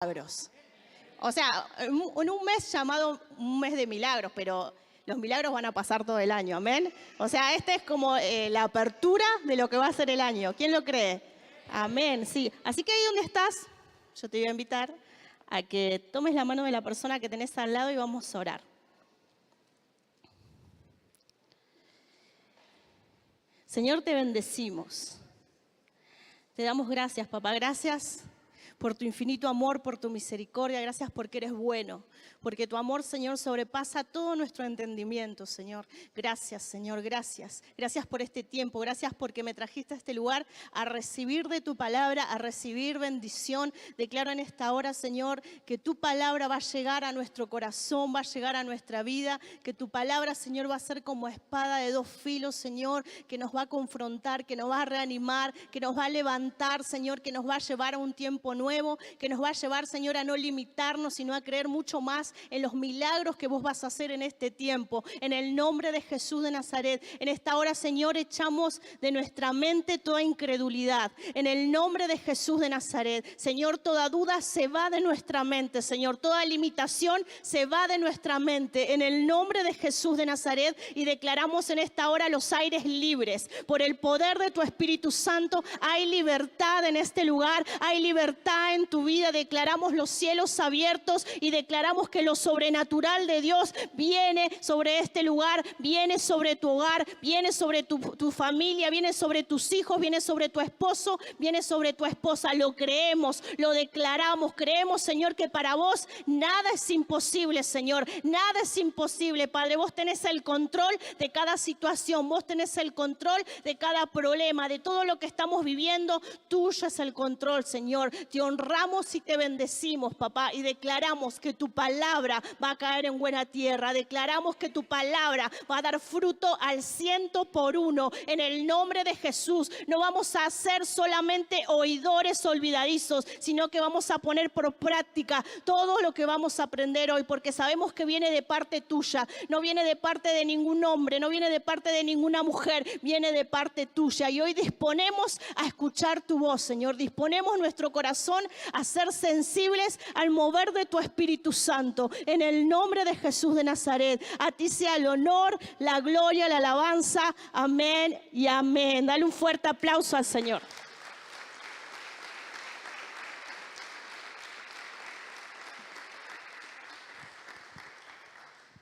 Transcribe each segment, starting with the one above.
milagros. O sea, en un mes llamado un mes de milagros, pero los milagros van a pasar todo el año, amén. O sea, esta es como la apertura de lo que va a ser el año. ¿Quién lo cree? Amén, sí. Así que ahí donde estás, yo te voy a invitar a que tomes la mano de la persona que tenés al lado y vamos a orar. Señor, te bendecimos. Te damos gracias, papá. Gracias por tu infinito amor, por tu misericordia. Gracias porque eres bueno. Porque tu amor, Señor, sobrepasa todo nuestro entendimiento, Señor. Gracias, Señor, gracias. Gracias por este tiempo. Gracias porque me trajiste a este lugar a recibir de tu palabra, a recibir bendición. Declaro en esta hora, Señor, que tu palabra va a llegar a nuestro corazón, va a llegar a nuestra vida. Que tu palabra, Señor, va a ser como espada de dos filos, Señor, que nos va a confrontar, que nos va a reanimar, que nos va a levantar, Señor, que nos va a llevar a un tiempo nuevo, que nos va a llevar, Señor, a no limitarnos, sino a creer mucho más en los milagros que vos vas a hacer en este tiempo. En el nombre de Jesús de Nazaret, en esta hora, Señor, echamos de nuestra mente toda incredulidad. En el nombre de Jesús de Nazaret, Señor, toda duda se va de nuestra mente, Señor. Toda limitación se va de nuestra mente. En el nombre de Jesús de Nazaret, y declaramos en esta hora los aires libres. Por el poder de tu Espíritu Santo hay libertad en este lugar, hay libertad en tu vida. Declaramos los cielos abiertos y declaramos que lo sobrenatural de Dios viene sobre este lugar, viene sobre tu hogar, viene sobre tu familia, viene sobre tus hijos, viene sobre tu esposo, viene sobre tu esposa. Lo creemos, lo declaramos. Creemos, Señor, que para vos nada es imposible, Señor. Nada es imposible, Padre. Vos tenés el control de cada situación. Vos tenés el control de cada problema, de todo lo que estamos viviendo. Tuyo es el control, Señor. Te honramos y te bendecimos, papá. Y declaramos que tu palabra va a caer en buena tierra. Declaramos que tu palabra va a dar fruto al 100%. En el nombre de Jesús, no vamos a ser solamente oidores olvidadizos, sino que vamos a poner por práctica todo lo que vamos a aprender hoy, porque sabemos que viene de parte tuya. No viene de parte de ningún hombre, no viene de parte de ninguna mujer, viene de parte tuya. Y hoy disponemos a escuchar tu voz, Señor. Disponemos nuestro corazón a ser sensibles al mover de tu Espíritu Santo. En el nombre de Jesús de Nazaret, a ti sea el honor, la gloria, la alabanza. Amén y amén. Dale un fuerte aplauso al Señor.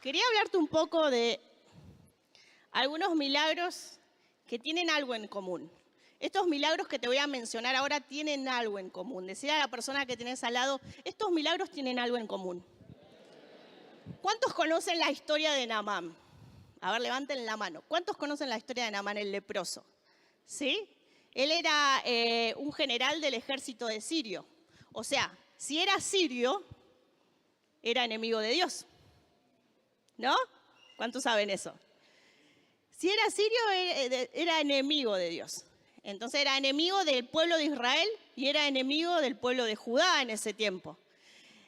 Quería hablarte un poco de algunos milagros que tienen algo en común. Estos milagros que te voy a mencionar ahora tienen algo en común. Decía a la persona que tenés al lado, estos milagros tienen algo en común. ¿Cuántos conocen la historia de Naamán? A ver, levanten la mano. ¿Cuántos conocen la historia de Naamán, el leproso? ¿Sí? Él era un general del ejército de Sirio. O sea, si era sirio, era enemigo de Dios. ¿No? ¿Cuántos saben eso? Si era sirio, era enemigo de Dios. Entonces era enemigo del pueblo de Israel y era enemigo del pueblo de Judá en ese tiempo.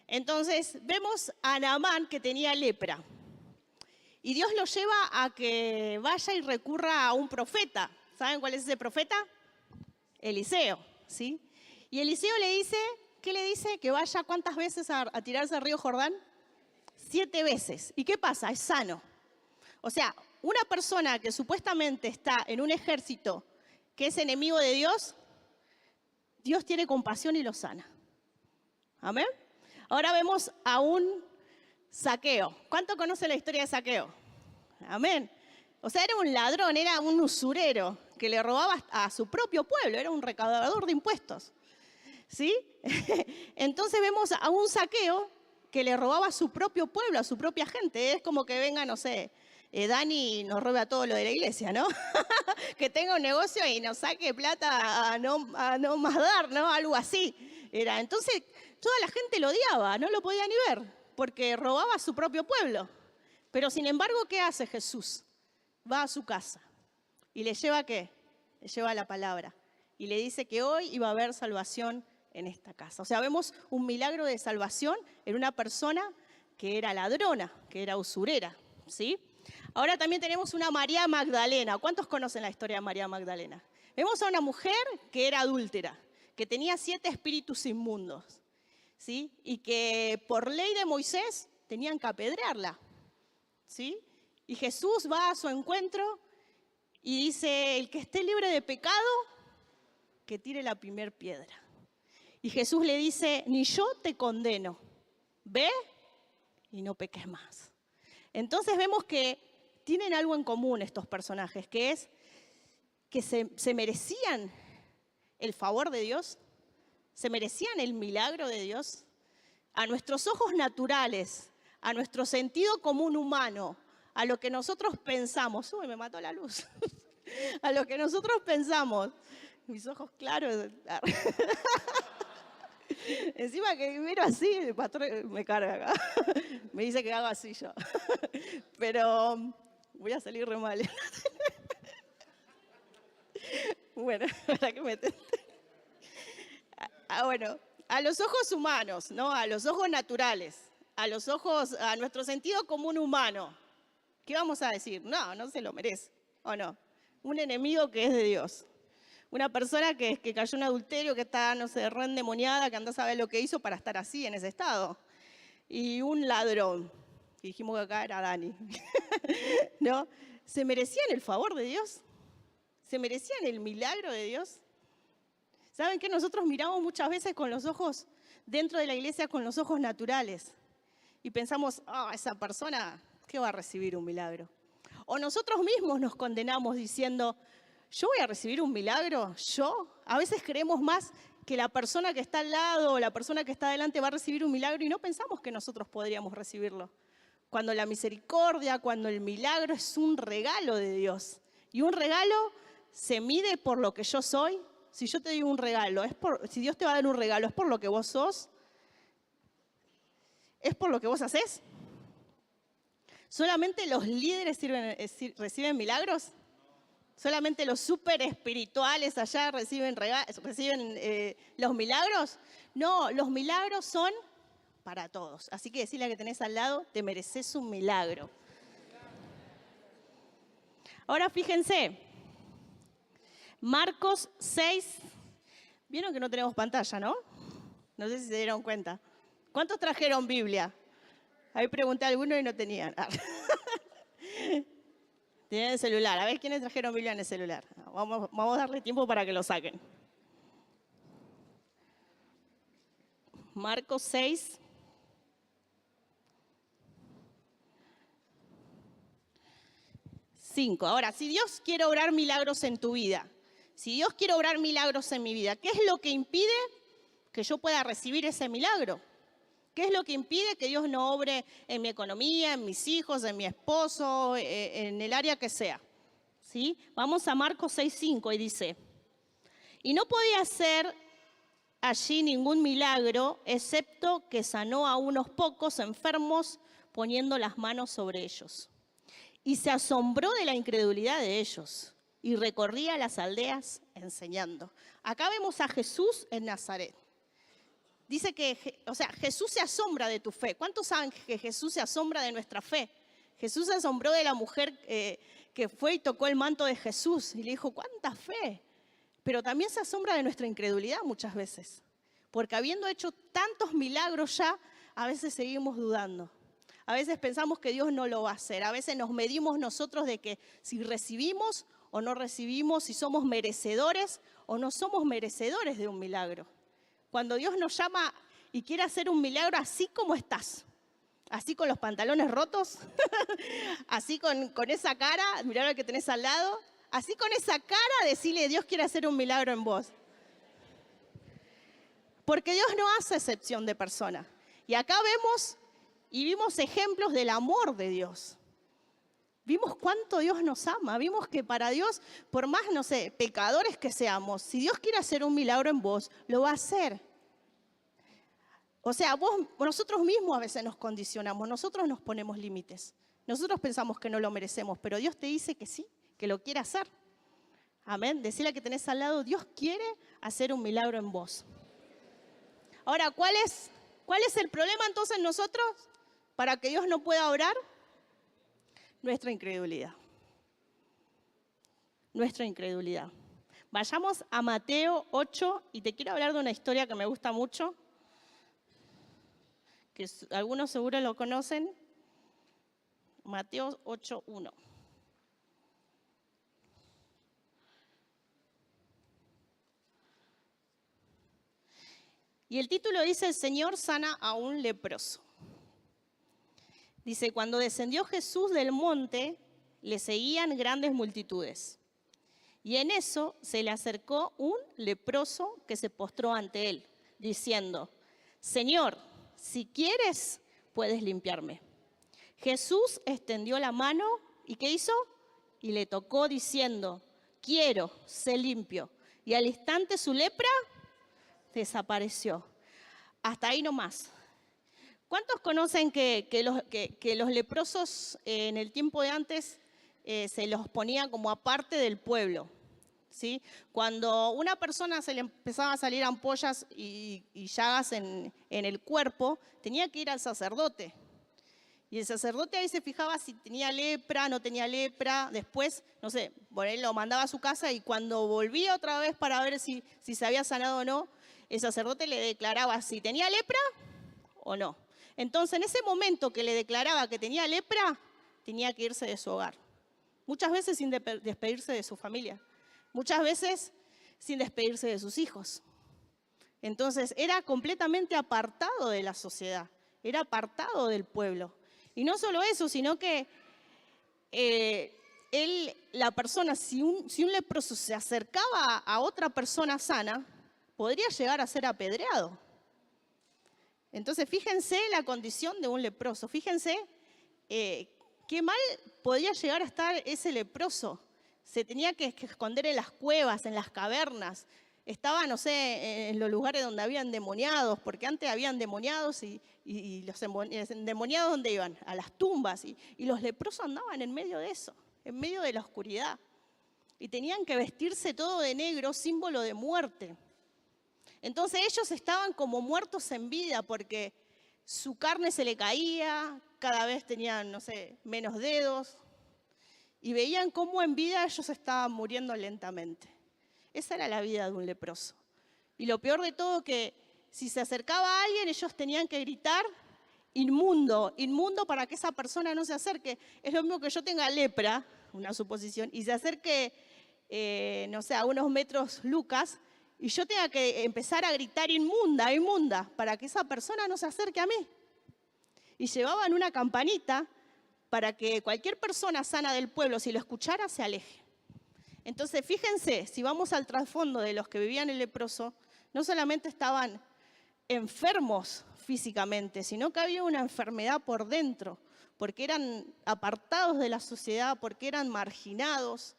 Entonces vemos a Naamán que tenía lepra. Y Dios lo lleva a que vaya y recurra a un profeta. ¿Saben cuál es ese profeta? Eliseo, ¿sí? Y Eliseo le dice, ¿qué le dice? Que vaya ¿cuántas veces a tirarse al río Jordán? 7 veces. ¿Y qué pasa? Es sano. O sea, una persona que supuestamente está en un ejército que es enemigo de Dios, Dios tiene compasión y lo sana. ¿Amén? Ahora vemos a un Zaqueo. ¿Cuánto conoce la historia de Zaqueo? Amén. O sea, era un ladrón, era un usurero que le robaba a su propio pueblo, era un recaudador de impuestos. ¿Sí? Entonces vemos a un Zaqueo que le robaba a su propio pueblo, a su propia gente. Es como que venga, no sé, Dani nos robe a todo lo de la iglesia, ¿no? Que tenga un negocio y nos saque plata a no más dar, ¿no? Algo así era. Entonces, toda la gente lo odiaba, no lo podía ni ver, porque robaba a su propio pueblo. Pero sin embargo, ¿qué hace Jesús? Va a su casa y le lleva ¿qué? Le lleva la palabra y le dice que hoy iba a haber salvación en esta casa. O sea, vemos un milagro de salvación en una persona que era ladrona, que era usurera, ¿sí? Ahora también tenemos una María Magdalena. ¿Cuántos conocen la historia de María Magdalena? Vemos a una mujer que era adúltera, que tenía 7 espíritus inmundos. ¿sí? Y que por ley de Moisés tenían que apedrearla, ¿sí? Y Jesús va a su encuentro y dice, el que esté libre de pecado, que tire la primer piedra. Y Jesús le dice, ni yo te condeno, ve y no peques más. Entonces vemos que tienen algo en común estos personajes, que es que se merecían el favor de Dios, se merecían el milagro de Dios. A nuestros ojos naturales, a nuestro sentido común humano, a lo que nosotros pensamos, uy, me mató la luz, a lo que nosotros pensamos, mis ojos claros, encima que miro así, el pastor me carga acá, me dice que haga así yo, pero voy a salir re mal. Bueno, para que me tente. Bueno, a los ojos humanos, ¿no? A los ojos naturales, a nuestro sentido común humano, ¿qué vamos a decir? No, no se lo merece, ¿o no? Un enemigo que es de Dios. Una persona que cayó en adulterio, que está, no sé, re endemoniada, que anda a saber lo que hizo para estar así, en ese estado. Y un ladrón, que dijimos que acá era Dani, ¿no? ¿Se merecían el favor de Dios? ¿Se merecían el milagro de Dios? ¿Saben qué? Nosotros miramos muchas veces con los ojos, dentro de la iglesia, con los ojos naturales. Y pensamos, esa persona, ¿qué va a recibir un milagro? O nosotros mismos nos condenamos diciendo, ¿yo voy a recibir un milagro? ¿Yo? A veces creemos más que la persona que está al lado o la persona que está adelante va a recibir un milagro y no pensamos que nosotros podríamos recibirlo. Cuando la misericordia, cuando el milagro es un regalo de Dios. Y un regalo se mide por lo que yo soy. Si yo te digo un regalo, si Dios te va a dar un regalo, ¿es por lo que vos sos? ¿Es por lo que vos hacés? ¿Solamente los líderes reciben milagros? ¿Solamente los súper espirituales allá reciben los milagros? No, los milagros son para todos. Así que decirle a que tenés al lado, te mereces un milagro. Ahora fíjense, Marcos 6, vieron que no tenemos pantalla, ¿no? No sé si se dieron cuenta. ¿Cuántos trajeron Biblia? Ahí pregunté a alguno y no tenían. Tenían el celular. A ver quiénes trajeron Biblia en el celular. Vamos a darle tiempo para que lo saquen. Marcos 6. Ahora, si Dios quiere obrar milagros en tu vida, si Dios quiere obrar milagros en mi vida, ¿qué es lo que impide que yo pueda recibir ese milagro? ¿Qué es lo que impide que Dios no obre en mi economía, en mis hijos, en mi esposo, en el área que sea? ¿Sí? Vamos a Marcos 6:5 y dice, y no podía hacer allí ningún milagro, excepto que sanó a unos pocos enfermos poniendo las manos sobre ellos. Y se asombró de la incredulidad de ellos y recorría las aldeas enseñando. Acá vemos a Jesús en Nazaret. Dice que, Jesús se asombra de tu fe. ¿Cuántos saben que Jesús se asombra de nuestra fe? Jesús se asombró de la mujer que fue y tocó el manto de Jesús y le dijo, ¿cuánta fe? Pero también se asombra de nuestra incredulidad muchas veces. Porque habiendo hecho tantos milagros ya, a veces seguimos dudando. A veces pensamos que Dios no lo va a hacer. A veces nos medimos nosotros de que si recibimos o no recibimos, si somos merecedores o no somos merecedores de un milagro. Cuando Dios nos llama y quiere hacer un milagro así como estás, así con los pantalones rotos, así con esa cara, mirá lo que tenés al lado, así con esa cara decirle Dios quiere hacer un milagro en vos. Porque Dios no hace excepción de persona. Y acá vimos ejemplos del amor de Dios. Vimos cuánto Dios nos ama. Vimos que para Dios, por más, pecadores que seamos, si Dios quiere hacer un milagro en vos, lo va a hacer. Nosotros mismos a veces nos condicionamos, nosotros nos ponemos límites. Nosotros pensamos que no lo merecemos, pero Dios te dice que sí, que lo quiere hacer. Amén. Decirle que tenés al lado, Dios quiere hacer un milagro en vos. Ahora, ¿cuál es el problema entonces nosotros para que Dios no pueda orar? Nuestra incredulidad. Nuestra incredulidad. Vayamos a Mateo 8 y te quiero hablar de una historia que me gusta mucho. que algunos seguro lo conocen, Mateo 8:1. Y el título dice, el Señor sana a un leproso. Dice, cuando descendió Jesús del monte, le seguían grandes multitudes. Y en eso se le acercó un leproso que se postró ante él, diciendo, Señor, si quieres, puedes limpiarme. Jesús extendió la mano y ¿qué hizo? Y le tocó diciendo, quiero, sé limpio. Y al instante su lepra desapareció. Hasta ahí nomás. ¿Cuántos conocen que los leprosos en el tiempo de antes se los ponía como aparte del pueblo? ¿Sí? Cuando una persona se le empezaba a salir ampollas y llagas en el cuerpo, tenía que ir al sacerdote. Y el sacerdote ahí se fijaba si tenía lepra, no tenía lepra. Después, no sé, por él lo mandaba a su casa y cuando volvía otra vez para ver si se había sanado o no, el sacerdote le declaraba si tenía lepra o no. Entonces, en ese momento que le declaraba que tenía lepra, tenía que irse de su hogar. Muchas veces sin despedirse de su familia. Muchas veces sin despedirse de sus hijos. Entonces, era completamente apartado de la sociedad. Era apartado del pueblo. Y no solo eso, sino que la persona, si un leproso se acercaba a otra persona sana, podría llegar a ser apedreado. Entonces, fíjense la condición de un leproso. Fíjense qué mal podía llegar a estar ese leproso. Se tenía que esconder en las cuevas, en las cavernas. Estaba, no sé, en los lugares donde había endemoniados, porque antes había endemoniados y los endemoniados, ¿dónde iban? A las tumbas. Y los leprosos andaban en medio de eso, en medio de la oscuridad. Y tenían que vestirse todo de negro, símbolo de muerte. Entonces ellos estaban como muertos en vida porque su carne se le caía, cada vez tenían, no sé, menos dedos. Y veían cómo en vida ellos estaban muriendo lentamente. Esa era la vida de un leproso. Y lo peor de todo que si se acercaba a alguien, ellos tenían que gritar, inmundo, inmundo para que esa persona no se acerque. Es lo mismo que yo tenga lepra, una suposición, y se acerque, no sé, a unos metros Lucas, y yo tenga que empezar a gritar inmunda, inmunda, para que esa persona no se acerque a mí. Y llevaban una campanita para que cualquier persona sana del pueblo, si lo escuchara, se aleje. Entonces, fíjense, si vamos al trasfondo de los que vivían el leproso, no solamente estaban enfermos físicamente, sino que había una enfermedad por dentro, porque eran apartados de la sociedad, porque eran marginados,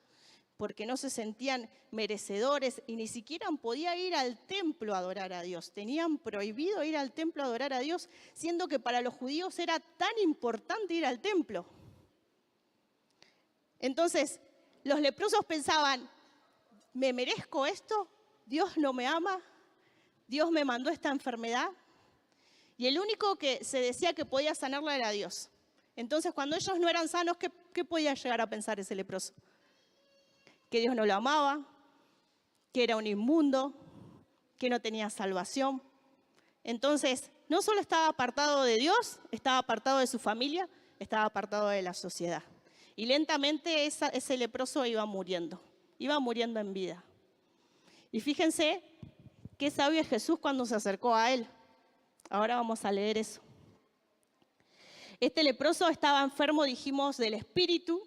porque no se sentían merecedores y ni siquiera podían ir al templo a adorar a Dios. Tenían prohibido ir al templo a adorar a Dios, siendo que para los judíos era tan importante ir al templo. Entonces, los leprosos pensaban, ¿me merezco esto? ¿Dios no me ama? ¿Dios me mandó esta enfermedad? Y el único que se decía que podía sanarla era Dios. Entonces, cuando ellos no eran sanos, ¿qué podía llegar a pensar ese leproso? Que Dios no lo amaba, que era un inmundo, que no tenía salvación. Entonces, no solo estaba apartado de Dios, estaba apartado de su familia, estaba apartado de la sociedad. Y lentamente ese leproso iba muriendo en vida. Y fíjense qué sabio es Jesús cuando se acercó a él. Ahora vamos a leer eso. Este leproso estaba enfermo, dijimos, del espíritu,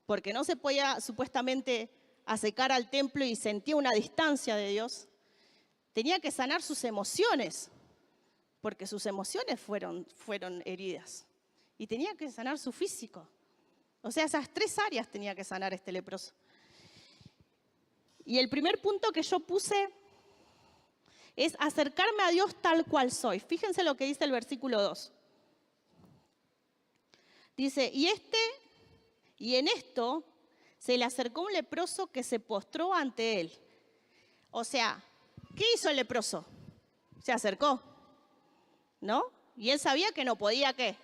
porque no se podía supuestamente acercar al templo y sentía una distancia de Dios. Tenía que sanar sus emociones, porque sus emociones fueron heridas. Y tenía que sanar su físico. O sea, esas 3 áreas tenía que sanar este leproso. Y el primer punto que yo puse es acercarme a Dios tal cual soy. Fíjense lo que dice el versículo 2. Dice, y en esto se le acercó un leproso que se postró ante él. O sea, ¿qué hizo el leproso? Se acercó, ¿no? Y él sabía que no podía, ¿qué?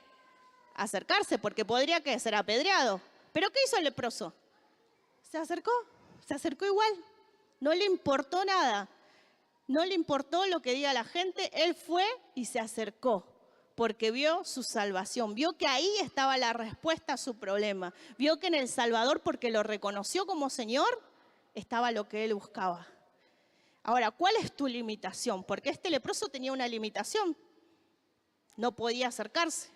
Acercarse, porque podría, ¿qué? Ser apedreado. ¿Pero qué hizo el leproso? Se acercó igual. No le importó nada. No le importó lo que diga la gente, él fue y se acercó. porque vio su salvación, vio que ahí estaba la respuesta a su problema, vio que en el Salvador, porque lo reconoció como Señor, estaba lo que él buscaba. Ahora, ¿cuál es tu limitación? Porque este leproso tenía una limitación, no podía acercarse,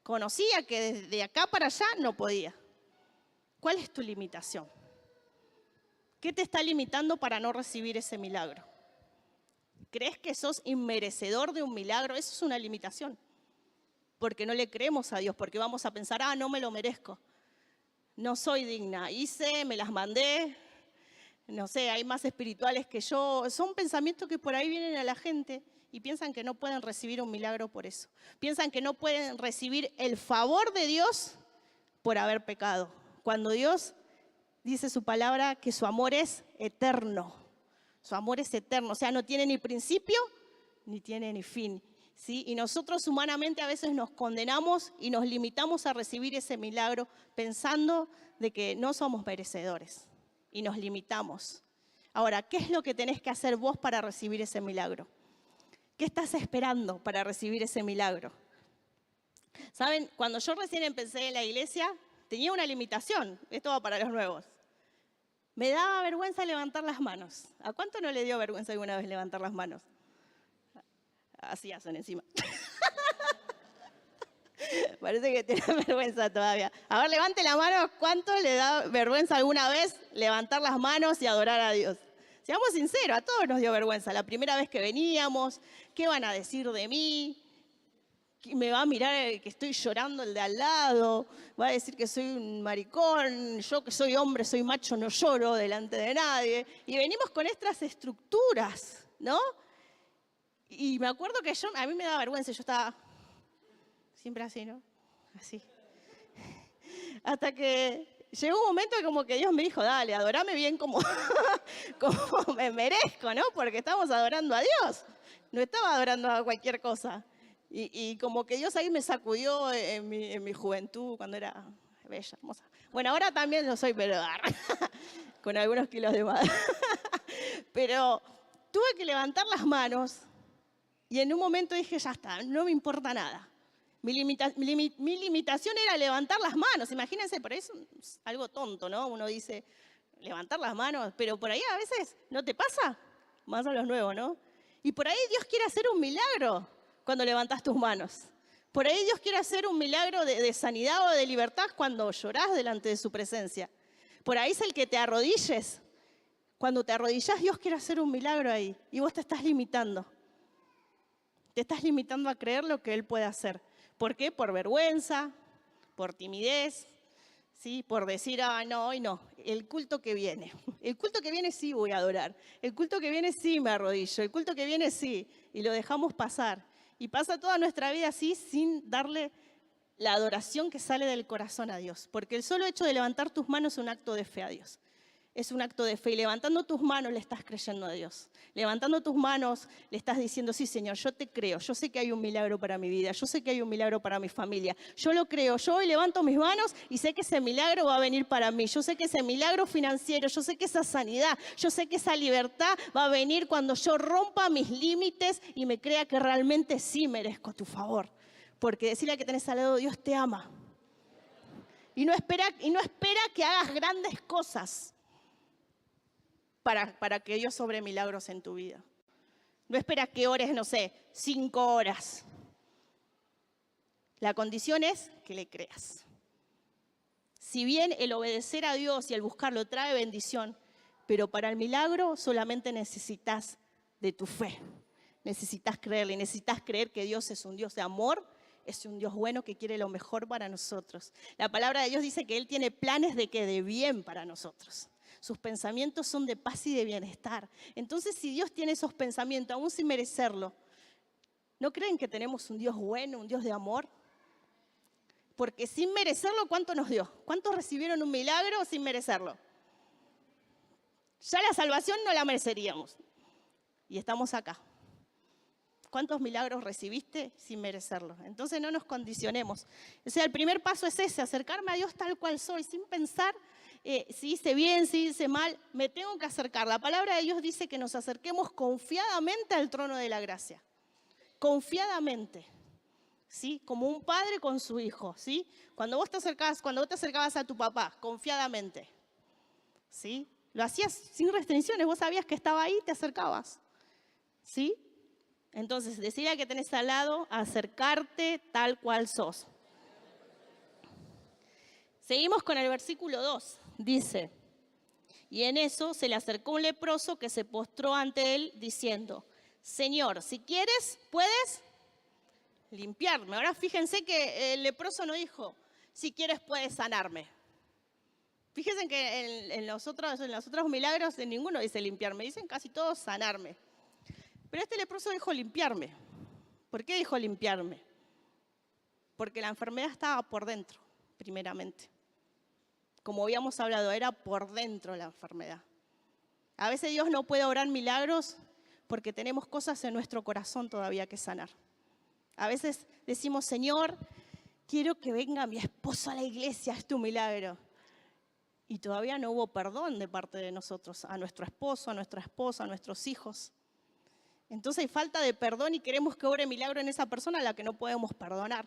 conocía que desde acá para allá no podía. ¿Cuál es tu limitación? ¿Qué te está limitando para no recibir ese milagro? ¿Crees que sos inmerecedor de un milagro? Eso es una limitación. Porque no le creemos a Dios, porque vamos a pensar, no me lo merezco. No soy digna, hice, me las mandé, no sé, hay más espirituales que yo. Son pensamientos que por ahí vienen a la gente y piensan que no pueden recibir un milagro por eso. Piensan que no pueden recibir el favor de Dios por haber pecado. Cuando Dios dice su palabra que su amor es eterno. Su amor es eterno, o sea, no tiene ni principio ni tiene ni fin, ¿sí? Y nosotros humanamente a veces nos condenamos y nos limitamos a recibir ese milagro pensando de que no somos merecedores y nos limitamos. Ahora, ¿qué es lo que tenés que hacer vos para recibir ese milagro? ¿Qué estás esperando para recibir ese milagro? ¿Saben? Cuando yo recién empecé en la iglesia, tenía una limitación. Esto va para los nuevos. Me daba vergüenza levantar las manos. ¿A cuánto no le dio vergüenza alguna vez levantar las manos? Así hacen encima. Parece que tiene vergüenza todavía. A ver, levante la mano. ¿Cuánto le da vergüenza alguna vez levantar las manos y adorar a Dios? Seamos sinceros, a todos nos dio vergüenza. La primera vez que veníamos, ¿qué van a decir de mí? Me va a mirar que estoy llorando el de al lado, va a decir que soy un maricón, yo que soy hombre, soy macho, no lloro delante de nadie. Y venimos con estas estructuras, ¿no? Y me acuerdo que a mí me daba vergüenza, yo estaba siempre así, ¿no? Así. Hasta que llegó un momento como que Dios me dijo, dale, adorame bien como me merezco, ¿no? Porque estamos adorando a Dios, no estaba adorando a cualquier cosa. Y como que Dios ahí me sacudió en mi juventud, cuando era bella, hermosa. Bueno, ahora también lo soy, pero con algunos kilos de más. Pero tuve que levantar las manos y en un momento dije, ya está, no me importa nada. Mi limitación era levantar las manos. Imagínense, por ahí es algo tonto, ¿no? Uno dice, levantar las manos, pero por ahí a veces no te pasa, más a los nuevos, ¿no? Y por ahí Dios quiere hacer un milagro cuando levantas tus manos. Por ahí Dios quiere hacer un milagro de sanidad o de libertad cuando llorás delante de su presencia. Por ahí es el que te arrodilles. Cuando te arrodillas, Dios quiere hacer un milagro ahí. Y vos te estás limitando. Te estás limitando a creer lo que Él puede hacer. ¿Por qué? Por vergüenza, por timidez, ¿sí? Por decir, no, hoy no. El culto que viene. El culto que viene sí voy a adorar. El culto que viene sí me arrodillo. El culto que viene sí. Y lo dejamos pasar. Y pasa toda nuestra vida así sin darle la adoración que sale del corazón a Dios. Porque el solo hecho de levantar tus manos es un acto de fe a Dios. Es un acto de fe. Y levantando tus manos le estás creyendo a Dios. Levantando tus manos le estás diciendo, sí, Señor, yo te creo. Yo sé que hay un milagro para mi vida. Yo sé que hay un milagro para mi familia. Yo lo creo. Yo hoy levanto mis manos y sé que ese milagro va a venir para mí. Yo sé que ese milagro financiero, yo sé que esa sanidad, yo sé que esa libertad va a venir cuando yo rompa mis límites y me crea que realmente sí merezco tu favor. Porque decirle que tenés al lado, Dios te ama. Y no espera que hagas grandes cosas para que Dios sobre milagros en tu vida. No espera que ores, 5 horas. La condición es que le creas. Si bien el obedecer a Dios y el buscarlo trae bendición, pero para el milagro solamente necesitas de tu fe. Necesitas creerle, necesitas creer que Dios es un Dios de amor, es un Dios bueno que quiere lo mejor para nosotros. La palabra de Dios dice que Él tiene planes de bien para nosotros. Sus pensamientos son de paz y de bienestar. Entonces, si Dios tiene esos pensamientos, aún sin merecerlo, ¿no creen que tenemos un Dios bueno, un Dios de amor? Porque sin merecerlo, ¿cuánto nos dio? ¿Cuántos recibieron un milagro sin merecerlo? Ya la salvación no la mereceríamos. Y estamos acá. ¿Cuántos milagros recibiste sin merecerlo? Entonces no nos condicionemos. O sea, el primer paso es ese, acercarme a Dios tal cual soy, sin pensar si hice bien, si hice mal, me tengo que acercar. La palabra de Dios dice que nos acerquemos confiadamente al trono de la gracia. Confiadamente. ¿sí? Como un padre con su hijo, ¿sí? Cuando vos te acercabas a tu papá confiadamente, ¿sí? Lo hacías sin restricciones, vos sabías que estaba ahí, te acercabas, ¿sí? Entonces, decirle a que tenés al lado, acercarte tal cual sos. Seguimos con el versículo 2. Dice, y en eso se le acercó un leproso que se postró ante él diciendo, Señor, si quieres, puedes limpiarme. Ahora fíjense que el leproso no dijo, si quieres, puedes sanarme. Fíjense que en los otros milagros de ninguno dice limpiarme, dicen casi todos sanarme. Pero este leproso dijo limpiarme. ¿Por qué dijo limpiarme? Porque la enfermedad estaba por dentro, primeramente. Como habíamos hablado, era por dentro la enfermedad. A veces Dios no puede obrar milagros porque tenemos cosas en nuestro corazón todavía que sanar. A veces decimos, Señor, quiero que venga mi esposo a la iglesia, es tu milagro. Y todavía no hubo perdón de parte de nosotros, a nuestro esposo, a nuestra esposa, a nuestros hijos. Entonces hay falta de perdón y queremos que obre milagro en esa persona a la que no podemos perdonar.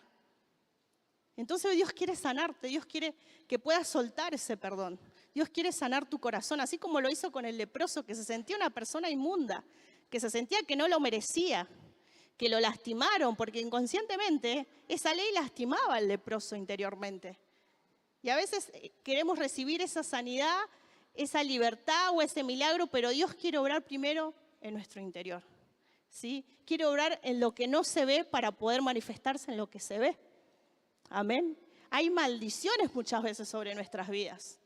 Entonces Dios quiere sanarte, Dios quiere que puedas soltar ese perdón. Dios quiere sanar tu corazón, así como lo hizo con el leproso, que se sentía una persona inmunda, que se sentía que no lo merecía, que lo lastimaron, porque inconscientemente esa ley lastimaba al leproso interiormente. Y a veces queremos recibir esa sanidad, esa libertad o ese milagro, pero Dios quiere obrar primero en nuestro interior, ¿sí? Quiere obrar en lo que no se ve para poder manifestarse en lo que se ve. Amén. Hay maldiciones muchas veces sobre nuestras vidas.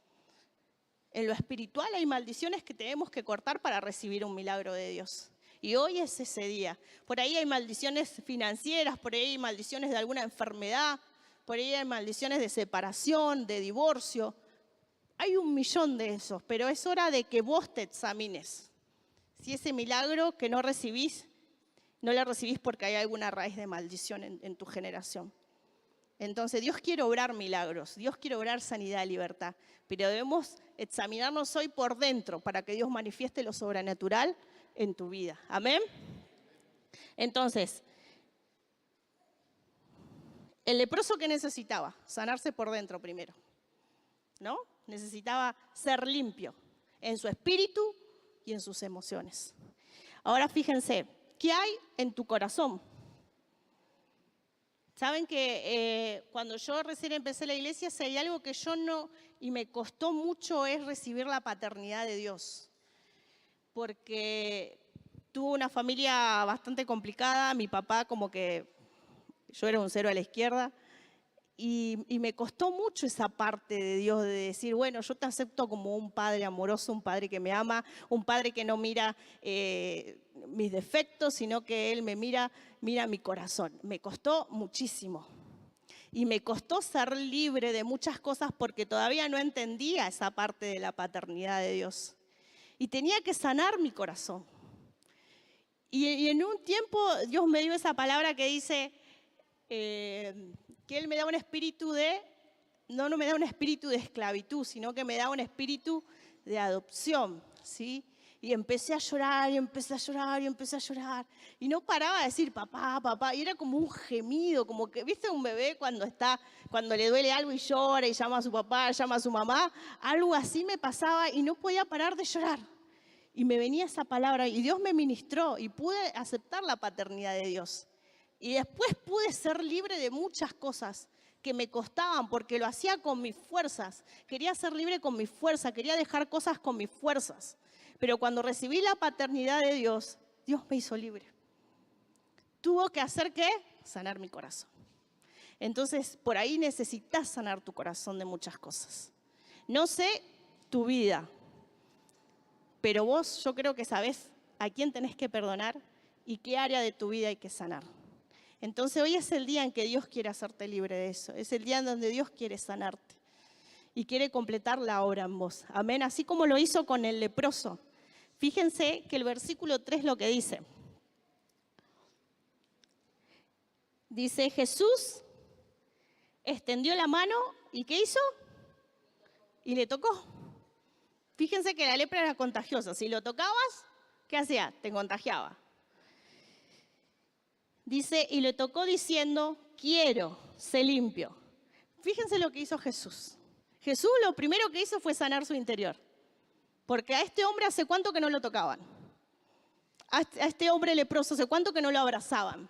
En lo espiritual hay maldiciones que tenemos que cortar para recibir un milagro de Dios. Y hoy es ese día. Por ahí hay maldiciones financieras, por ahí hay maldiciones de alguna enfermedad, por ahí hay maldiciones de separación, de divorcio. Hay 1.000.000 de esos, pero es hora de que vos te examines. Si ese milagro que no recibís, no lo recibís porque hay alguna raíz de maldición en tu generación. Entonces Dios quiere obrar milagros, Dios quiere obrar sanidad y libertad, pero debemos examinarnos hoy por dentro para que Dios manifieste lo sobrenatural en tu vida. Amén. Entonces, el leproso, ¿qué necesitaba? Sanarse por dentro primero, ¿no? Necesitaba ser limpio en su espíritu y en sus emociones. Ahora fíjense, ¿qué hay en tu corazón? Saben que cuando yo recién empecé la iglesia, si hay algo que yo no, y me costó mucho, es recibir la paternidad de Dios. Porque tuve una familia bastante complicada, mi papá como que, yo era un cero a la izquierda, y me costó mucho esa parte de Dios, de decir, bueno, yo te acepto como un padre amoroso, un padre que me ama, un padre que no mira mis defectos, sino que Él me mira mi corazón. Me costó muchísimo. Y me costó ser libre de muchas cosas porque todavía no entendía esa parte de la paternidad de Dios. Y tenía que sanar mi corazón. Y en un tiempo Dios me dio esa palabra que dice que Él me da un espíritu no me da un espíritu de esclavitud, sino que me da un espíritu de adopción, ¿sí? Y empecé a llorar, y empecé a llorar, y empecé a llorar. Y no paraba de decir, papá, papá. Y era como un gemido, como que, ¿viste un bebé cuando le duele algo y llora y llama a su papá, llama a su mamá? Algo así me pasaba y no podía parar de llorar. Y me venía esa palabra y Dios me ministró y pude aceptar la paternidad de Dios. Y después pude ser libre de muchas cosas que me costaban porque lo hacía con mis fuerzas. Quería ser libre con mis fuerzas, quería dejar cosas con mis fuerzas. Pero cuando recibí la paternidad de Dios, Dios me hizo libre. Tuvo que hacer ¿qué? Sanar mi corazón. Entonces, por ahí necesitas sanar tu corazón de muchas cosas. No sé tu vida, pero vos yo creo que sabés a quién tenés que perdonar y qué área de tu vida hay que sanar. Entonces hoy es el día en que Dios quiere hacerte libre de eso. Es el día en donde Dios quiere sanarte y quiere completar la obra en vos. Amén. Así como lo hizo con el leproso. Fíjense que el versículo 3 lo que dice. Dice, Jesús extendió la mano y ¿qué hizo? Y le tocó. Fíjense que la lepra era contagiosa. Si lo tocabas, ¿qué hacía? Te contagiaba. Dice, y le tocó diciendo, quiero, sé limpio. Fíjense lo que hizo Jesús. Jesús lo primero que hizo fue sanar su interior. Porque a este hombre hace cuánto que no lo tocaban. A este hombre leproso hace cuánto que no lo abrazaban.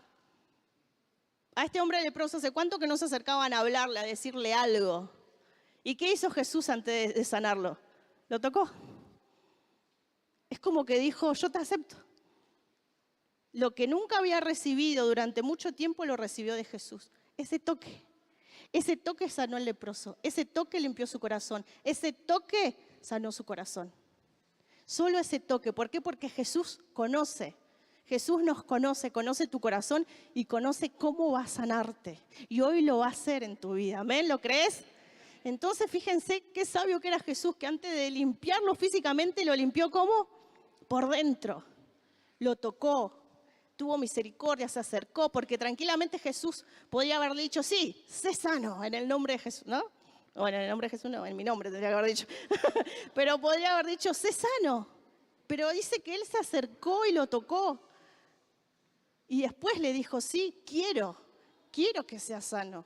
A este hombre leproso hace cuánto que no se acercaban a hablarle, a decirle algo. ¿Y qué hizo Jesús antes de sanarlo? Lo tocó. Es como que dijo, yo te acepto. Lo que nunca había recibido durante mucho tiempo lo recibió de Jesús. Ese toque sanó al leproso. Ese toque limpió su corazón. Ese toque sanó su corazón. Solo ese toque. ¿Por qué? Porque Jesús conoce. Jesús nos conoce, conoce tu corazón y conoce cómo va a sanarte. Y hoy lo va a hacer en tu vida. ¿Amén? ¿Lo crees? Entonces fíjense qué sabio que era Jesús, que antes de limpiarlo físicamente lo limpió ¿cómo? Por dentro. Lo tocó. Tuvo misericordia, se acercó, porque tranquilamente Jesús podía haber dicho, sí, sé sano en el nombre de Jesús, ¿no? Bueno, en el nombre de Jesús no, en mi nombre tendría que haber dicho. Pero podría haber dicho, sé sano. Pero dice que él se acercó y lo tocó. Y después le dijo, sí, quiero que seas sano.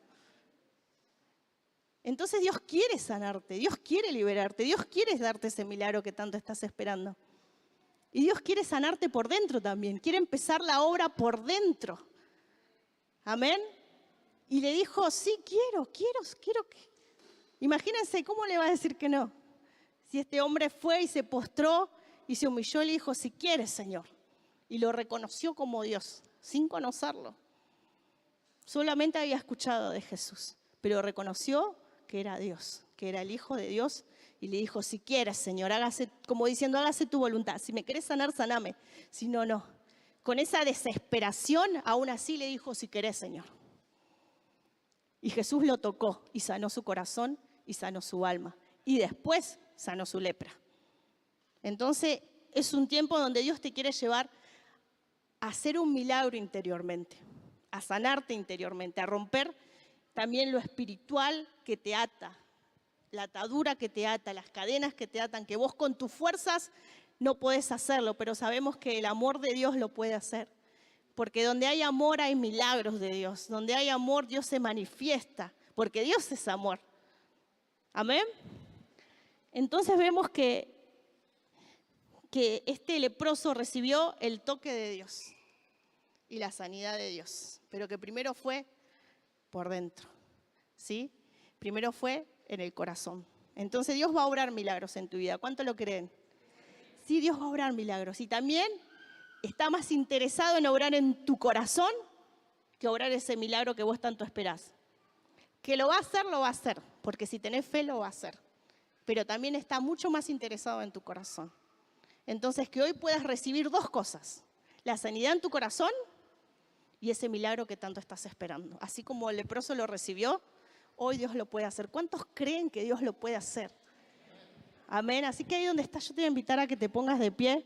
Entonces Dios quiere sanarte, Dios quiere liberarte, Dios quiere darte ese milagro que tanto estás esperando. Y Dios quiere sanarte por dentro también, quiere empezar la obra por dentro. Amén. Y le dijo, sí, quiero que... Imagínense, ¿cómo le va a decir que no? Si este hombre fue y se postró y se humilló y le dijo, si quieres, Señor. Y lo reconoció como Dios, sin conocerlo. Solamente había escuchado de Jesús, pero reconoció que era Dios, que era el Hijo de Dios. Y le dijo, si quieres, Señor, hágase, como diciendo, hágase tu voluntad. Si me querés sanar, saname. Si no, no. Con esa desesperación, aún así le dijo, si querés, Señor. Y Jesús lo tocó y sanó su corazón y sanó su alma. Y después sanó su lepra. Entonces, es un tiempo donde Dios te quiere llevar a hacer un milagro interiormente, a sanarte interiormente, a romper también lo espiritual que te ata. La atadura que te ata, las cadenas que te atan, que vos con tus fuerzas no podés hacerlo, pero sabemos que el amor de Dios lo puede hacer. Porque donde hay amor hay milagros de Dios. Donde hay amor Dios se manifiesta, porque Dios es amor. ¿Amén? Entonces vemos que este leproso recibió el toque de Dios y la sanidad de Dios, pero que primero fue por dentro, ¿sí? Primero fue en el corazón. Entonces Dios va a obrar milagros en tu vida. ¿Cuánto lo creen? Sí, Dios va a obrar milagros. Y también está más interesado en obrar en tu corazón que obrar ese milagro que vos tanto esperás. Que lo va a hacer, porque si tenés fe lo va a hacer. Pero también está mucho más interesado en tu corazón. Entonces que hoy puedas recibir dos cosas. La sanidad en tu corazón y ese milagro que tanto estás esperando. Así como el leproso lo recibió, hoy Dios lo puede hacer. ¿Cuántos creen que Dios lo puede hacer? Amén. Así que ahí donde estás, yo te voy a invitar a que te pongas de pie.